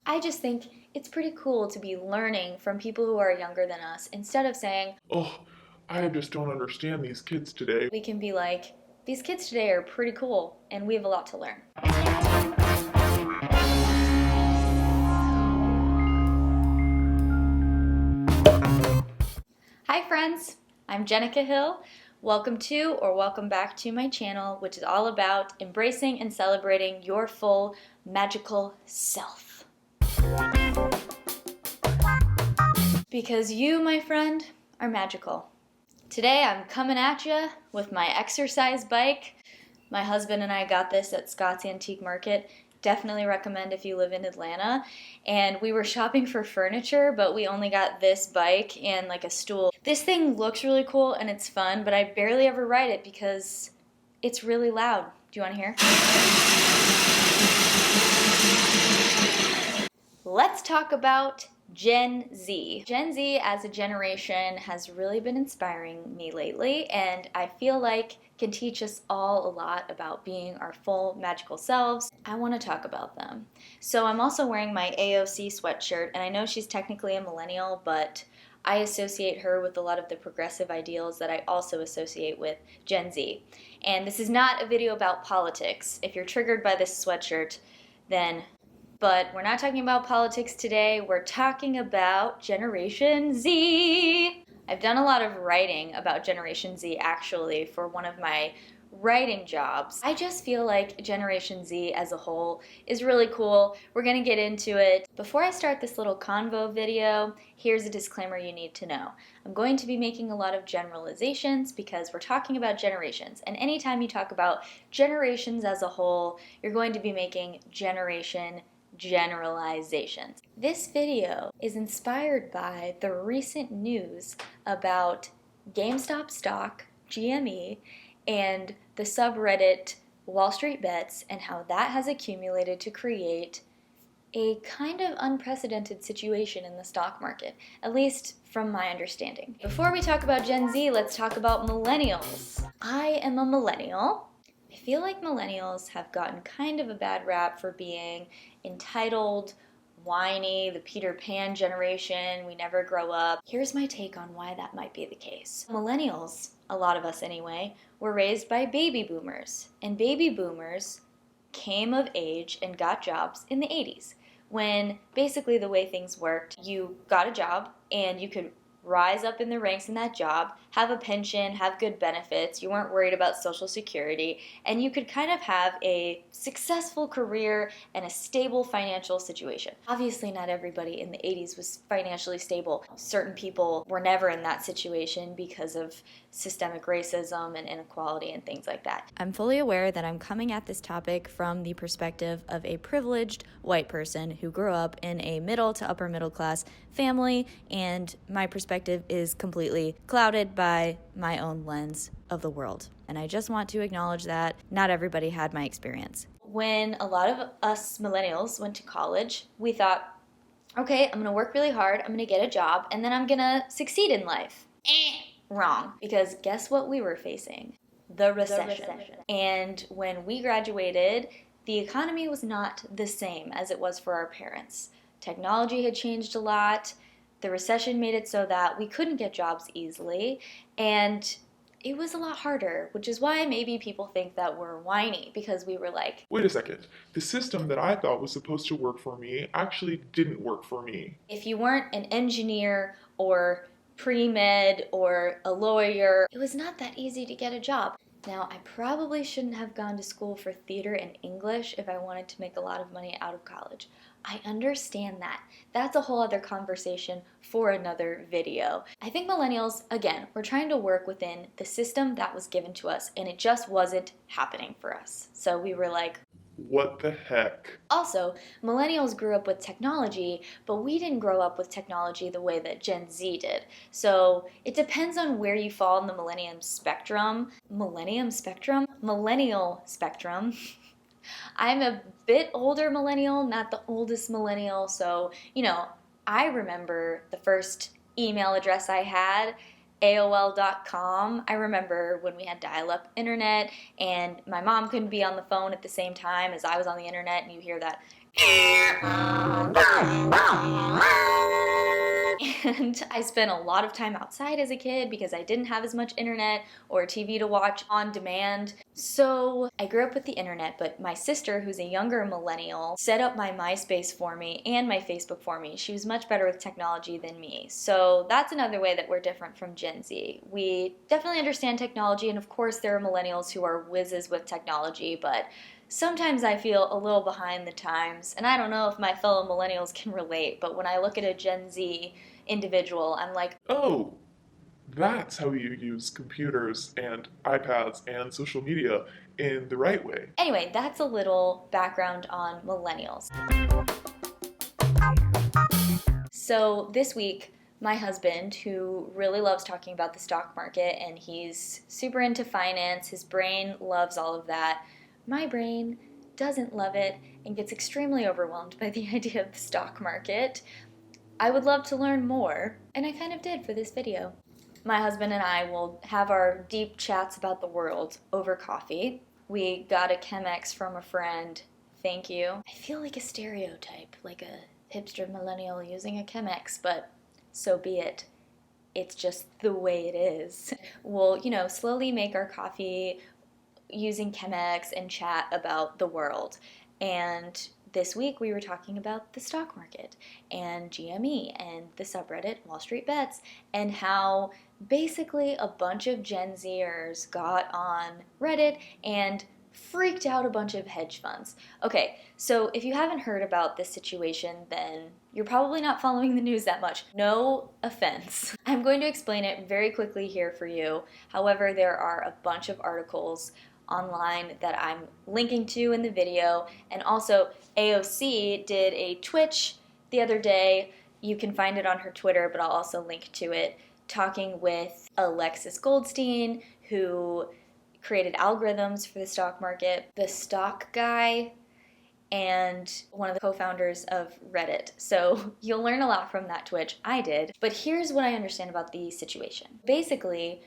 I just think it's pretty cool to be learning from people who are younger than us instead of saying, Oh, I just don't understand these kids today. we can be like, these kids today are pretty cool and we have a lot to learn. Hi friends, I'm Jenica Hill. Welcome to or welcome back to my channel, which is all about embracing and celebrating your full magical self. Because you, my friend, are magical. Today I'm coming at you with my exercise bike. My husband and I got this at Scott's Antique Market. Definitely recommend if you live in Atlanta. And we were shopping for furniture, but we only got this bike and like a stool. This thing looks really cool and it's fun, but I barely ever ride it because it's really loud. Do you want to hear? Let's talk about Gen Z. Gen Z as a generation has really been inspiring me lately, and I feel like can teach us all a lot about being our full magical selves. I want to talk about them. So I'm also wearing my AOC sweatshirt, and I know she's technically a millennial, but I associate her with a lot of the progressive ideals that I also associate with Gen Z. And this is not a video about politics. If you're triggered by this sweatshirt, then but we're not talking about politics today. We're talking about Generation Z. I've done a lot of writing about Generation Z actually for one of my writing jobs. I just feel like Generation Z as a whole is really cool. We're gonna get into it. Before I start this little convo video, here's a disclaimer you need to know. I'm going to be making a lot of generalizations because we're talking about generations, and anytime you talk about generations as a whole, you're going to be making generalizations. This video is inspired by the recent news about GameStop stock, GME, and the subreddit Wall Street Bets and how that has accumulated to create a kind of unprecedented situation in the stock market, at least from my understanding. Before we talk about Gen Z, let's talk about millennials. I am a millennial. I feel like millennials have gotten kind of a bad rap for being entitled, whiny, the Peter Pan generation, we never grow up. Here's my take on why that might be the case. Millennials, a lot of us anyway, were raised by baby boomers, and baby boomers came of age and got jobs in the 80s, when basically the way things worked, you got a job and you could rise up in the ranks in that job, have a pension, have good benefits, you weren't worried about Social Security, and you could kind of have a successful career and a stable financial situation. Obviously, not everybody in the 80s was financially stable. Certain people were never in that situation because of systemic racism and inequality and things like that. I'm fully aware that I'm coming at this topic from the perspective of a privileged white person who grew up in a middle to upper middle class family, and my perspective is completely clouded by my own lens of the world. And I just want to acknowledge that not everybody had my experience. When a lot of us millennials went to college, we thought, okay, I'm gonna work really hard, I'm gonna get a job, and then I'm gonna succeed in life. Wrong. Because guess what we were facing? The recession. And when we graduated, the economy was not the same as it was for our parents. Technology had changed a lot. The recession made it so that we couldn't get jobs easily, and it was a lot harder, which is why maybe people think that we're whiny, because we were like, Wait a second. The system that I thought was supposed to work for me actually didn't work for me. if you weren't an engineer or pre-med or a lawyer, it was not that easy to get a job. Now, I probably shouldn't have gone to school for theater and English if I wanted to make a lot of money out of college. I understand that. That's a whole other conversation for another video. I think millennials, again, we're trying to work within the system that was given to us, and it just wasn't happening for us. So we were like, What the heck? also, millennials grew up with technology, but we didn't grow up with technology the way that Gen Z did. So it depends on where you fall in the millennial spectrum. Millennial spectrum. I'm a bit older millennial, not the oldest millennial, so, I remember the first email address I had, AOL.com. I remember when we had dial-up internet and my mom couldn't be on the phone at the same time as I was on the internet, and you hear that And I spent a lot of time outside as a kid because I didn't have as much internet or TV to watch on demand. So I grew up with the internet, but my sister, who's a younger millennial, set up my MySpace for me and my Facebook for me. She was much better with technology than me. So that's another way that we're different from Gen Z. We definitely understand technology, and of course there are millennials who are whizzes with technology, but sometimes I feel a little behind the times, and I don't know if my fellow millennials can relate, but when I look at a Gen Z individual, I'm like, Oh, that's how you use computers and iPads and social media in the right way. anyway, that's a little background on millennials. So this week, my husband, who really loves talking about the stock market and he's super into finance, his brain loves all of that. My brain doesn't love it and gets extremely overwhelmed by the idea of the stock market. I would love to learn more, and I kind of did for this video. My husband and I will have our deep chats about the world over coffee. We got a Chemex from a friend. Thank you. I feel like a stereotype, like a hipster millennial using a Chemex, but so be it. It's just the way it is. We'll, slowly make our coffee using Chemex and chat about the world. And this week we were talking about the stock market and GME and the subreddit Wall Street Bets and how basically a bunch of Gen Zers got on Reddit and freaked out a bunch of hedge funds. Okay, so if you haven't heard about this situation, then you're probably not following the news that much. No offense. I'm going to explain it very quickly here for you. However, there are a bunch of articles online that I'm linking to in the video, and also AOC did a Twitch the other day. You can find it on her Twitter, but I'll also link to it, talking with Alexis Goldstein, who created algorithms for the stock market, the stock guy, and one of the co-founders of Reddit. So you'll learn a lot from that Twitch. I did. But here's what I understand about the situation. Basically,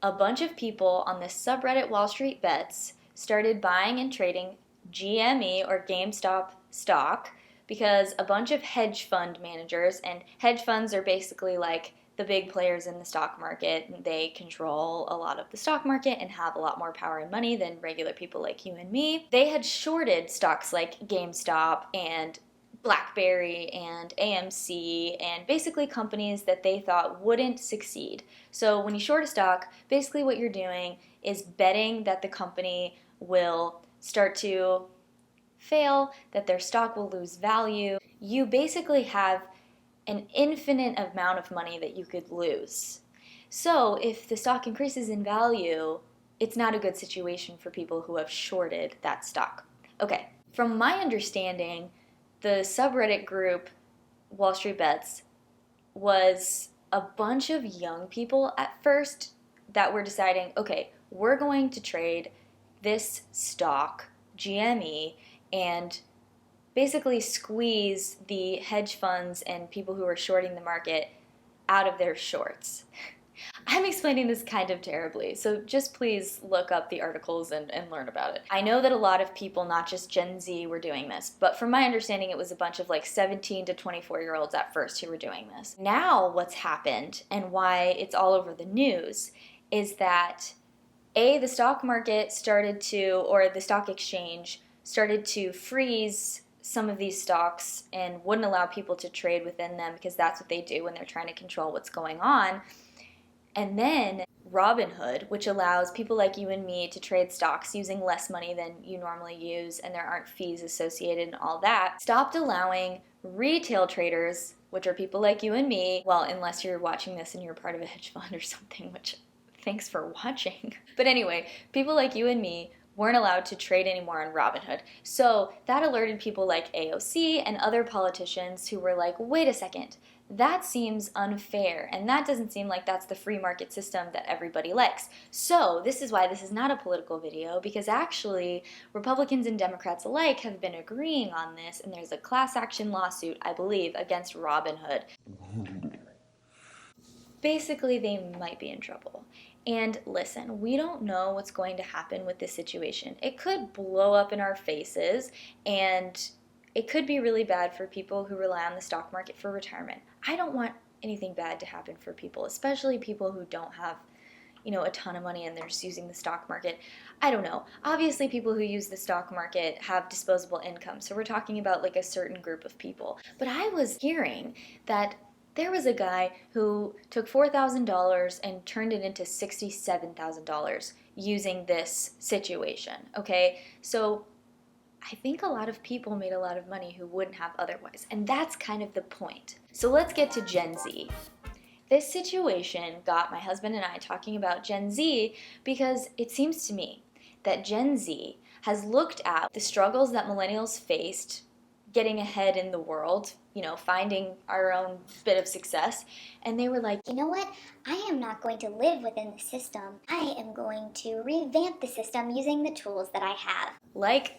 a bunch of people on this subreddit Wall Street Bets started buying and trading GME or GameStop stock because a bunch of hedge fund managers, and hedge funds are basically like the big players in the stock market. They control a lot of the stock market and have a lot more power and money than regular people like you and me. They had shorted stocks like GameStop and BlackBerry and AMC and basically companies that they thought wouldn't succeed. So when you short a stock, basically what you're doing is betting that the company will start to fail, that their stock will lose value. You basically have an infinite amount of money that you could lose. So if the stock increases in value, it's not a good situation for people who have shorted that stock. Okay, from my understanding, the subreddit group Wall Street Bets was a bunch of young people at first that were deciding, okay, we're going to trade this stock, GME, and basically squeeze the hedge funds and people who are shorting the market out of their shorts. I'm explaining this kind of terribly, so just please look up the articles and learn about it. I know that a lot of people, not just Gen Z, were doing this, but from my understanding, it was a bunch of like 17 to 24-year-olds at first who were doing this. Now what's happened and why it's all over the news is that the stock market started to, or the stock exchange started to freeze some of these stocks and wouldn't allow people to trade within them because that's what they do when they're trying to control what's going on. And then Robinhood, which allows people like you and me to trade stocks using less money than you normally use and there aren't fees associated and all that, stopped allowing retail traders, which are people like you and me, well, unless you're watching this and you're part of a hedge fund or something, which thanks for watching. But anyway, people like you and me weren't allowed to trade anymore on Robinhood. So that alerted people like AOC and other politicians who were like, wait a second, that seems unfair, and that doesn't seem like that's the free market system that everybody likes. So this is why this is not a political video, because actually Republicans and Democrats alike have been agreeing on this, and there's a class action lawsuit, I believe, against Robinhood. Basically, they might be in trouble. And listen, we don't know what's going to happen with this situation. It could blow up in our faces, and It could be really bad for people who rely on the stock market for retirement. I don't want anything bad to happen for people, especially people who don't have a ton of money and they're just using the stock market. I don't know. Obviously, people who use the stock market have disposable income. So we're talking about like a certain group of people. But I was hearing that there was a guy who took $4,000 and turned it into $67,000 using this situation. Okay. So I think a lot of people made a lot of money who wouldn't have otherwise. And that's kind of the point. So let's get to Gen Z. This situation got my husband and I talking about Gen Z because it seems to me that Gen Z has looked at the struggles that millennials faced getting ahead in the world, finding our own bit of success, and they were like, you know what? I am not going to live within the system. I am going to revamp the system using the tools that I have. Like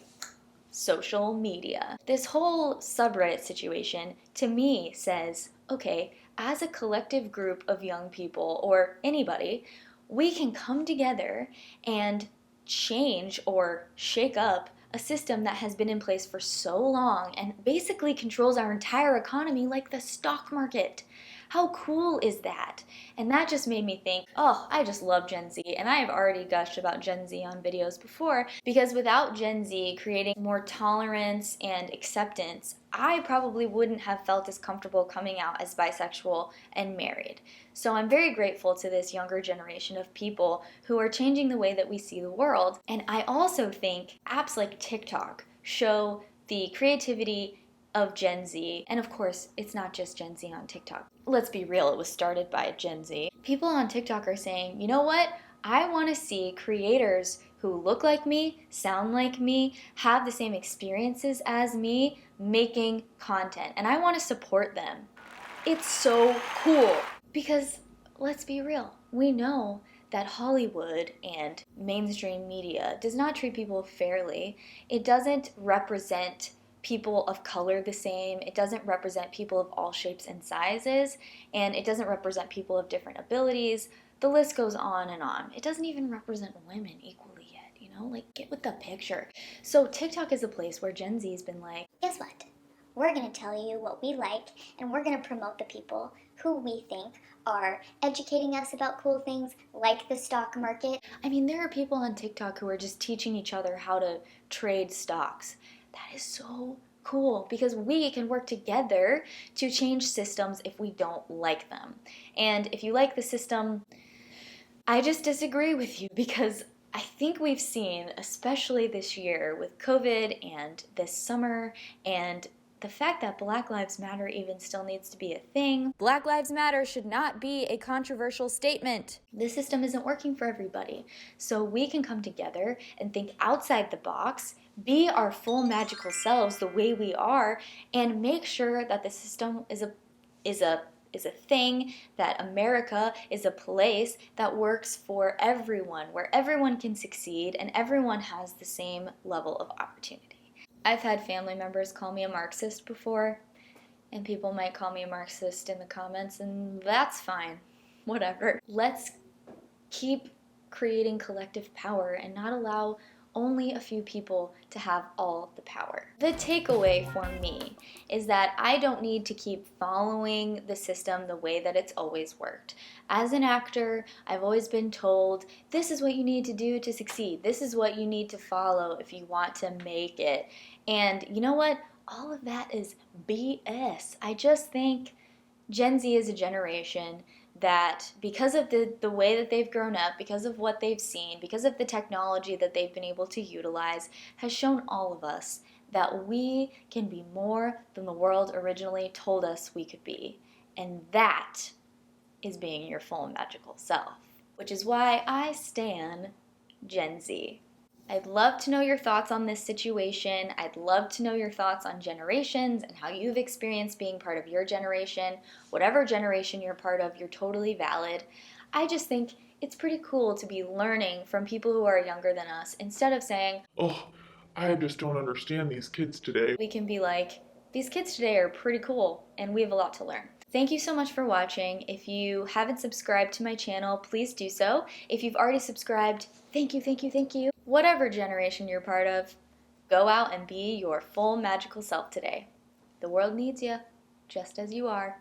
social media. This whole subreddit situation to me says, okay, as a collective group of young people or anybody, we can come together and change or shake up a system that has been in place for so long and basically controls our entire economy like the stock market. How cool is that? And that just made me think, oh, I just love Gen Z. And I have already gushed about Gen Z on videos before because without Gen Z creating more tolerance and acceptance, I probably wouldn't have felt as comfortable coming out as bisexual and married. So I'm very grateful to this younger generation of people who are changing the way that we see the world. And I also think apps like TikTok show the creativity of Gen Z. And of course, it's not just Gen Z on TikTok. Let's be real, it was started by Gen Z. People on TikTok are saying, you know what? I want to see creators who look like me, sound like me, have the same experiences as me making content. And I want to support them. It's so cool. Because let's be real, we know that Hollywood and mainstream media does not treat people fairly. It doesn't represent people of color the same. It doesn't represent people of all shapes and sizes, and it doesn't represent people of different abilities. The list goes on and on. It doesn't even represent women equally yet, like get with the picture. So TikTok is a place where Gen Z has been like, guess what? We're going to tell you what we like, and we're going to promote the people who we think are educating us about cool things like the stock market. I mean, there are people on TikTok who are just teaching each other how to trade stocks. That is so cool because we can work together to change systems if we don't like them. And if you like the system, I just disagree with you because I think we've seen, especially this year with COVID and this summer and the fact that Black Lives Matter even still needs to be a thing. Black Lives Matter should not be a controversial statement. This system isn't working for everybody. So we can come together and think outside the box, be our full magical selves the way we are, and make sure that the system is a thing, that America is a place that works for everyone, where everyone can succeed and everyone has the same level of opportunity. I've had family members call me a Marxist before, and people might call me a Marxist in the comments, and that's fine. Whatever. Let's keep creating collective power and not allow only a few people to have all the power. The takeaway for me is that I don't need to keep following the system the way that it's always worked. As an actor, I've always been told, this is what you need to do to succeed. This is what you need to follow if you want to make it. And you know what? All of that is BS. I just think Gen Z is a generation that because of the way that they've grown up, because of what they've seen, because of the technology that they've been able to utilize, has shown all of us that we can be more than the world originally told us we could be. And that is being your full magical self, which is why I stan Gen Z. I'd love to know your thoughts on this situation. I'd love to know your thoughts on generations and how you've experienced being part of your generation. Whatever generation you're part of, you're totally valid. I just think it's pretty cool to be learning from people who are younger than us instead of saying, Oh, I just don't understand these kids today. we can be like, these kids today are pretty cool and we have a lot to learn. Thank you so much for watching. If you haven't subscribed to my channel, please do so. If you've already subscribed, thank you, thank you, thank you. Whatever generation you're part of, Go out and be your full magical self today. The world needs you, just as you are.